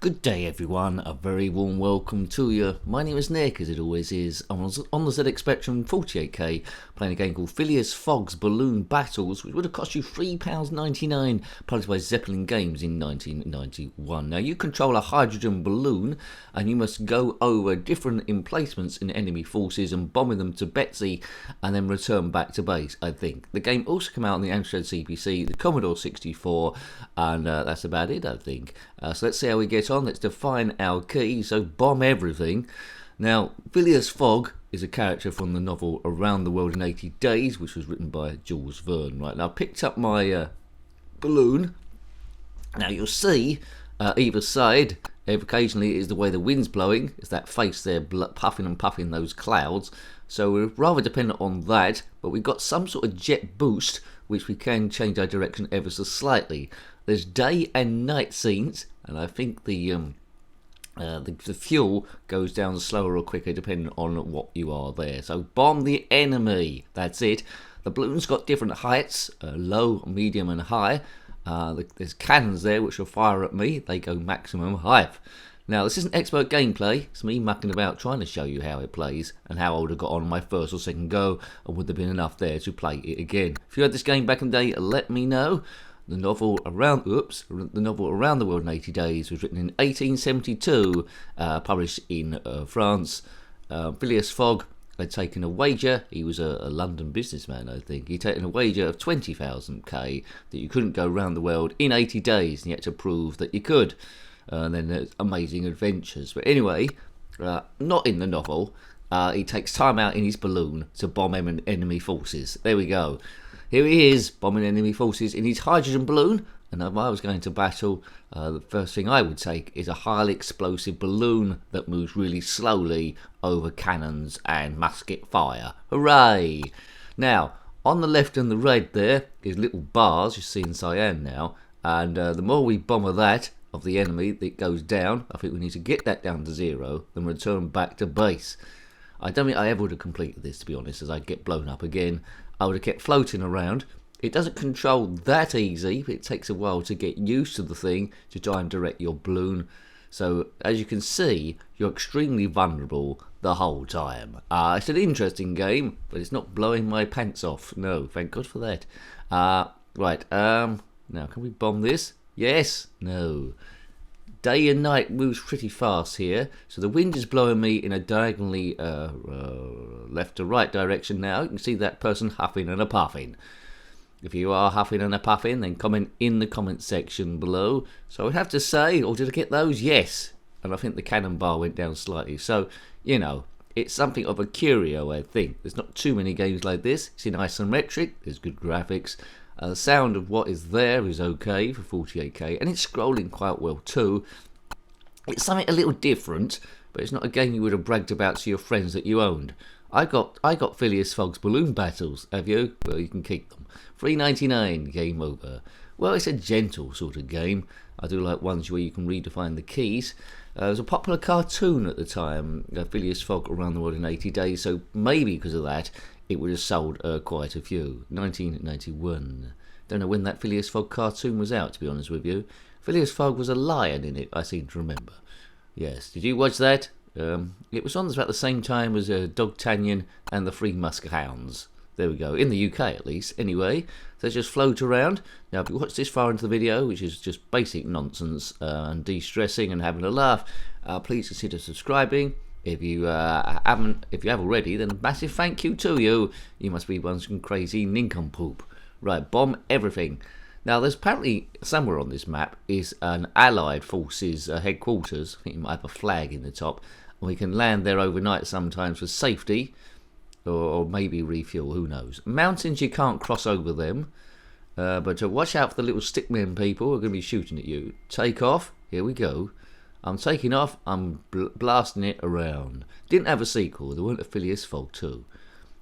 Good day everyone, a very warm welcome to you. My name is Nick, as it always is. I'm on the ZX Spectrum 48K playing a game called PHILEAS FOGG'S Balloon Battles, which would have cost you £3.99, published by Zeppelin Games in 1991. Now you control a hydrogen balloon and you must go over different emplacements in enemy forces and bombing them to Betsy and then return back to base, I think. The game also came out on the Amstrad CPC, the Commodore 64, and that's about it, I think. So let's see how we get on. Let's define our key. So bomb everything. Now, Phileas Fogg is a character from the novel Around the World in 80 Days, which was written by Jules Verne. Right, now I picked up my balloon. Now you'll see either side, occasionally, is the way the wind's blowing. It's that face there puffing and puffing those clouds. So we're rather dependent on that, but we've got some sort of jet boost, which we can change our direction ever so slightly. There's day and night scenes, and I think the fuel goes down slower or quicker depending on what you are there. So bomb the enemy. That's it. The balloon's got different heights, low, medium, and high. There's cannons there which will fire at me. They go maximum height. Now this isn't expert gameplay. It's me mucking about trying to show you how it plays and how I would have got on my first or second go, and would there been enough there to play it again. If you had this game back in the day, let me know. The novel Around the World in 80 Days was written in 1872, published in France. Phileas Fogg had taken a wager. He was a London businessman, I think. He'd taken a wager of 20,000 that you couldn't go around the world in 80 days, and you had to prove that you could. And then there's amazing adventures. But anyway, not in the novel. He takes time out in his balloon to bomb enemy forces. There we go. Here he is, bombing enemy forces in his hydrogen balloon, and if I was going to battle, the first thing I would take is a highly explosive balloon that moves really slowly over cannons and musket fire. Hooray! Now, on the left and the right there is little bars, you see in cyan now, and the more we bomb of that, of the enemy, that goes down. I think we need to get that down to 0, then return back to base. I don't think I ever would have completed this, to be honest, as I get blown up again. I would have kept floating around. It doesn't control that easy, but it takes a while to get used to the thing, to try and direct your balloon. So, as you can see, you're extremely vulnerable the whole time. It's an interesting game, but it's not blowing my pants off. No, thank God for that. Right, now can we bomb this? Yes? No. Day and night moves pretty fast here, so the wind is blowing me in a diagonally left to right direction now. You can see that person huffing and a puffing. If you are huffing and a puffing, then comment in the comment section below. So I would have to say, or did I get those? Yes. And I think the cannon bar went down slightly. So, you know, it's something of a curio, I think. There's not too many games like this. It's in isometric, there's good graphics. The sound of what is there is okay for 48K, and it's scrolling quite well too. It's something a little different, but it's not a game you would have bragged about to your friends that you owned. I got PHILEAS FOGG'S Balloon Battles. Have you? Well, you can keep them. $3.99, game over. Well, it's a gentle sort of game. I do like ones where you can redefine the keys. It was a popular cartoon at the time, Phileas Fogg Around the World in 80 Days, so maybe because of that, it would have sold quite a few. 1991. Don't know when that Phileas Fogg cartoon was out, to be honest with you. Phileas Fogg was a lion in it, I seem to remember. Yes, did you watch that? It was on about the same time as D'Artagnan and the Three Muskehounds. There we go, in the UK at least. Anyway, so just float around. Now, if you watch this far into the video, which is just basic nonsense and de-stressing and having a laugh, please consider subscribing. If you haven't already, then a massive thank you to you. You must be one crazy nincompoop. Right, bomb everything. Now, there's apparently somewhere on this map is an Allied forces headquarters. I think you might have a flag in the top, and we can land there overnight sometimes for safety, or maybe refuel. Who knows? Mountains, you can't cross over them, but watch out for the little stickmen people who are going to be shooting at you. Take off. Here we go. I'm taking off, I'm blasting it around. Didn't have a sequel, there weren't a Phileas Fogg 2.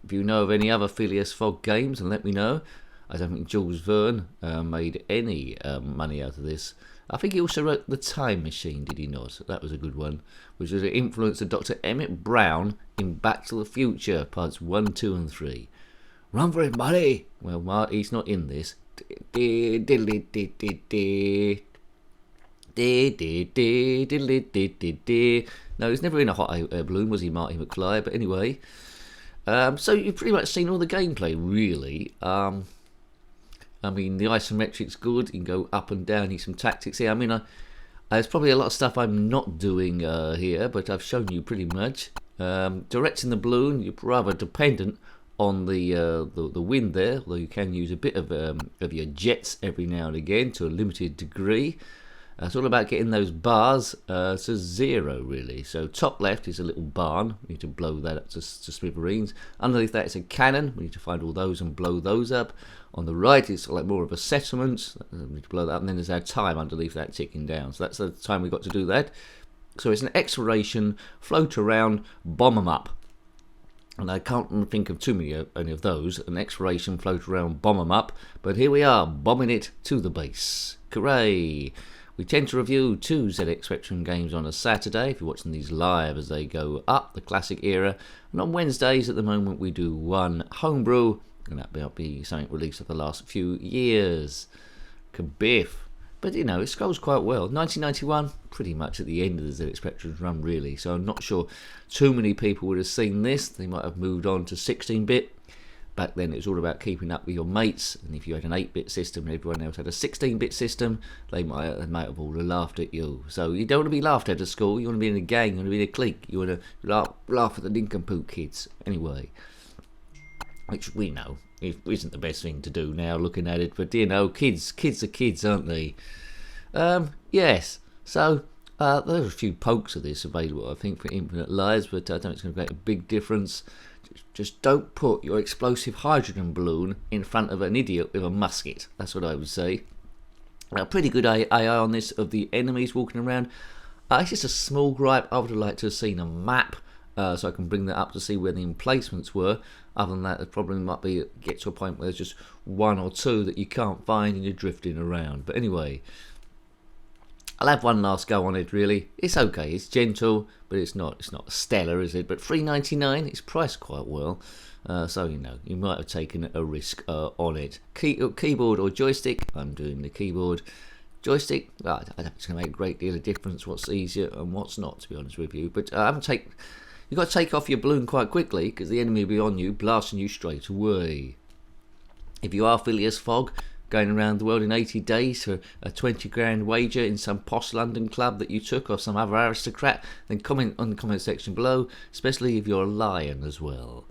If you know of any other Phileas Fogg games, then let me know. I don't think Jules Verne made any money out of this. I think he also wrote The Time Machine, did he not? That was a good one, which was an influence of Dr. Emmett Brown in Back to the Future, parts 1, 2 and 3. Run for it, Marty! Well, he's not in this. No, he's never in a hot air balloon, was he, Marty McFly? But anyway, so you've pretty much seen all the gameplay, really. I mean, the isometric's good. You can go up and down, need some tactics here. I mean, there's probably a lot of stuff I'm not doing here, but I've shown you pretty much. Directing the balloon, you're rather dependent on the wind there, although you can use a bit of your jets every now and again to a limited degree. It's all about getting those bars to zero, really. So top left is a little barn. We need to blow that up to smithereens. Underneath that is a cannon. We need to find all those and blow those up. On the right it's like more of a settlement. We need to blow that up. And then there's our time underneath that ticking down. So that's the time we've got to do that. So it's an exploration, float around, bomb them up. And I can't think of too many any of those. An exploration, float around, bomb them up. But here we are, bombing it to the base. Hooray! We tend to review 2 ZX Spectrum games on a Saturday, if you're watching these live as they go up, the classic era. And on Wednesdays at the moment we do 1 homebrew, and that'll be something released of the last few years. Kabiff. But you know, it scrolls quite well. 1991, pretty much at the end of the ZX Spectrum's run, really. So I'm not sure too many people would have seen this. They might have moved on to 16-bit. Back then it was all about keeping up with your mates, and if you had an 8-bit system and everyone else had a 16-bit system, they might have all laughed at you. So you don't want to be laughed at school. You want to be in a gang, you want to be in a clique, you want to laugh at the nincompoop kids. Anyway, which we know isn't the best thing to do now looking at it, but you know, kids are kids, aren't they? Yes, so there's a few pokes of this available, I think, for Infinite Lives, but I don't think it's going to make a big difference. Just don't put your explosive hydrogen balloon in front of an idiot with a musket. That's what I would say. Pretty good AI on this of the enemies walking around. It's just a small gripe. I would have liked to have seen a map so I can bring that up to see where the emplacements were. Other than that, the problem might be get to a point where there's just 1 or 2 that you can't find and you're drifting around. But anyway, I'll have one last go on it, really. It's okay, it's gentle, but it's not stellar, is it? But $3.99, it's priced quite well. So, you know, you might have taken a risk on it. Keyboard or joystick? I'm doing the keyboard. Joystick? I don't think it's going to make a great deal of difference what's easier and what's not, to be honest with you. But you've got to take off your balloon quite quickly, because the enemy will be on you, blasting you straight away. If you are Phileas Fogg, going around the world in 80 days for a 20 grand wager in some posh London club that you took, or some other aristocrat, then comment on the comment section below, especially if you're a lion as well.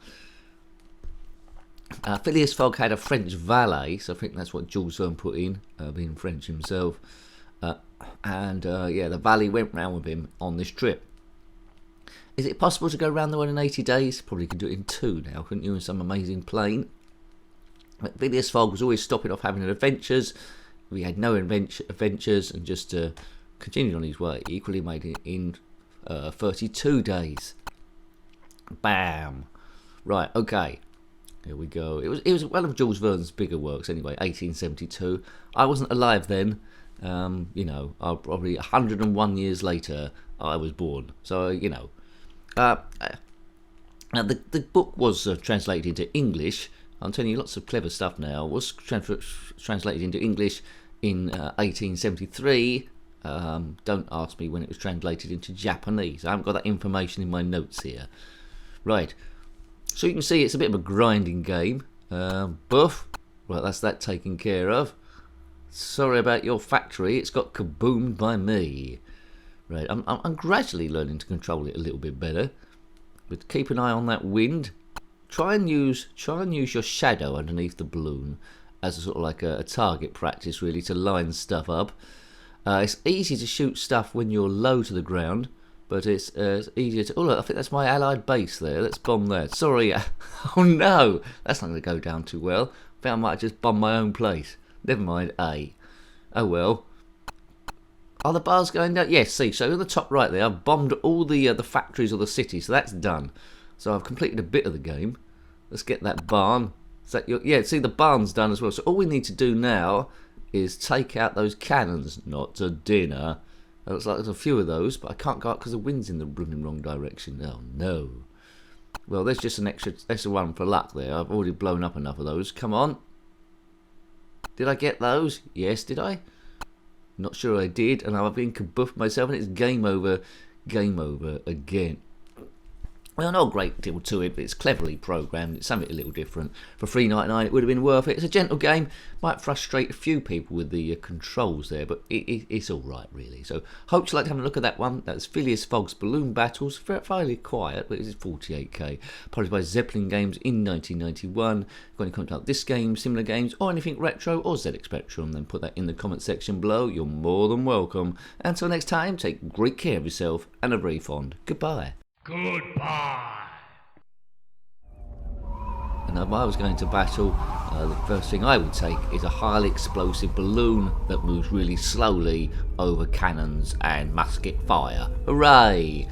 Phileas Fogg had a French valet, so I think that's what Jules Verne put in, being French himself. Yeah, the valet went round with him on this trip. Is it possible to go around the world in 80 days? Probably could do it in 2 now, couldn't you, in some amazing plane? But Phileas Fogg was always stopping off having adventures. We had no adventures and just continued on his way. He equally made it in 32 days. Bam! Right, okay. Here we go. It was one of Jules Verne's bigger works anyway, 1872. I wasn't alive then. You know, probably 101 years later I was born. So, you know. The book was translated into English. I'm telling you lots of clever stuff now. It was translated into English in 1873. Don't ask me when it was translated into Japanese. I haven't got that information in my notes here. Right. So you can see it's a bit of a grinding game. Buff. Right, that's that taken care of. Sorry about your factory. It's got kaboomed by me. Right. I'm gradually learning to control it a little bit better. But keep an eye on that wind. Try and use your shadow underneath the balloon as a sort of like a target practice, really, to line stuff up. It's easy to shoot stuff when you're low to the ground, but it's easier to... Oh, look, I think that's my allied base there. Let's bomb that. Sorry. Oh, no. That's not going to go down too well. I think I might have just bombed my own place. Never mind. Oh, well. Are the bars going down? Yes, see. So at the top right there, I've bombed all the factories or the cities, so that's done. So I've completed a bit of the game. Let's get that barn. Yeah, see, the barn's done as well. So all we need to do now is take out those cannons. Not to dinner. It looks like there's a few of those, but I can't go up because the wind's in the blooming wrong direction. Oh, no. Well, there's just an extra one for luck there. I've already blown up enough of those. Come on. Did I get those? Yes, did I? Not sure I did, and I've been kaboofed myself, and it's game over again. Well, not a great deal to it, but it's cleverly programmed. It's something a little different. For $3.99, it would have been worth it. It's a gentle game. Might frustrate a few people with the controls there, but it's all right, really. So, hope you like having a look at that one. That's Phileas Fogg's Balloon Battles. Fairly quiet, but it's 48k. Published by Zeppelin Games in 1991. If you've got any comments about this game, similar games, or anything retro or zxspectrum, then put that in the comment section below. You're more than welcome. Until next time, take great care of yourself, and a very fond goodbye. Goodbye. And if I was going to battle, the first thing I would take is a highly explosive balloon that moves really slowly over cannons and musket fire. Hooray!